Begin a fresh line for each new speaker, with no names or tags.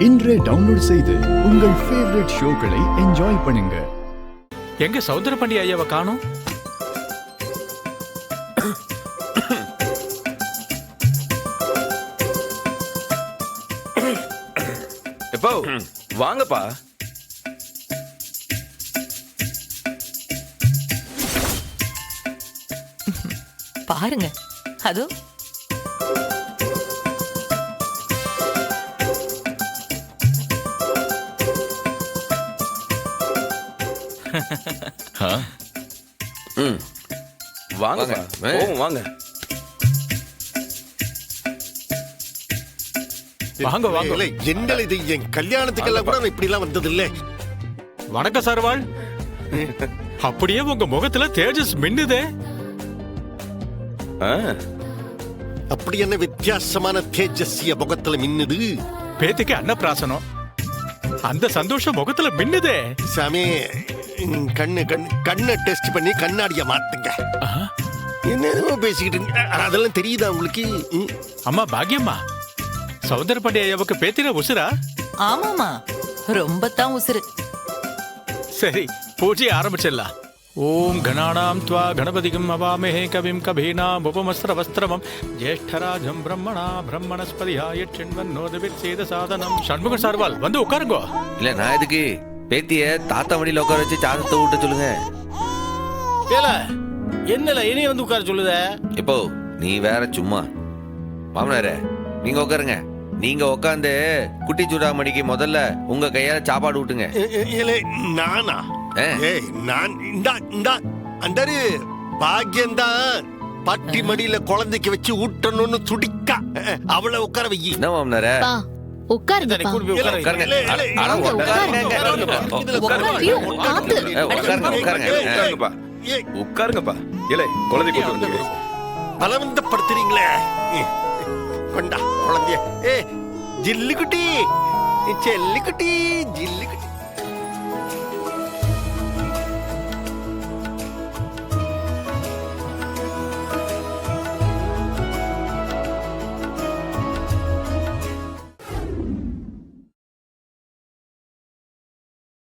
இன்றே டவுன்லோட் செய்து உங்கள் ஃபேவரட் ஷோக்களை என்ஜாய் பண்ணுங்க.
எங்க சௌந்தரபாண்டி ஐயாவை காணோம்?
எப்போ வாங்கப்பா.
பாருங்க அதோ
வாங்க வாங்க.
வாங்க வாங்க.
என்னல இது என் கல்யாணத்துக்கெல்லாம் கூட இப்படி எல்லாம் வந்தது இல்ல.
வணக்கம் சர்வாள். அப்படியே உங்க முகத்துல தேஜஸ் மின்னுதே.
அப்படி என்ன வித்தியாசமான தேஜஸ்ய முகத்துல மின்னுது?
பேத்திக்கு அன்னப்பிராசனம், அந்த சந்தோஷம் முகத்துல மின்னுதே.
சாமி கண்ணை டெஸ்ட் பண்ணி கண்ணாடிய மாத்துங்க. என்ன பேசிக்கிட்டு அதெல்லாம் தெரியுதா உங்களுக்கு?
அம்மா பாக்யம்மா, சௌந்தரபாண்டி ஐயாவுக்கு பேத்தின உசுரா?
ஆமாமா, ரொம்ப தான் உசுரு.
சரி, பூஜையை ஆரம்பிச்சிடலாம். ஓம் கணானாம் த்வா கணபதிகம் அவாமஹே கவிம் கபீனாம் உபமஸ்ர வஸ்திரமம் ஜேஷ்டராஜம் பிரம்மணா பிரம்மணஸ்பதியாய சின்வன்னோதவித் சேத சாதனம். சண்முக சார்வால் வந்து உட்காருங்க.
இல்ல நான் இதுக்கு பேத்திய தாத்தா மடியில உட்கார வச்சு சாதத்தை ஊட்ட சொல்லுங்க.
என்னல இனி வந்து உட்கார சொல்லுத?
இப்போ நீ வேற சும்மா. மாமனாரே நீங்க உட்காருங்க. நீங்க உட்காந்து குட்டி சூடாமணிக்கு முதல்ல உங்க கையால சாப்பாடு ஊட்டுங்க.
நானா? நான் அண்டரு பாக்கியம்தான் பாட்டி மடியில குழந்தைக்கு வச்சு ஊட்டணும்னு துடிக்கா. அவளை உட்கார வை.
என்ன மாமனாரே
உட்காருங்க.
உட்காருங்கப்பா. இல்ல குழந்தை
பலவந்தப்படுத்துறீங்களே. கொண்டா குழந்தைய. ஜில்லு குட்டி, செல்லு குட்டி, ஜில்லு குட்டி.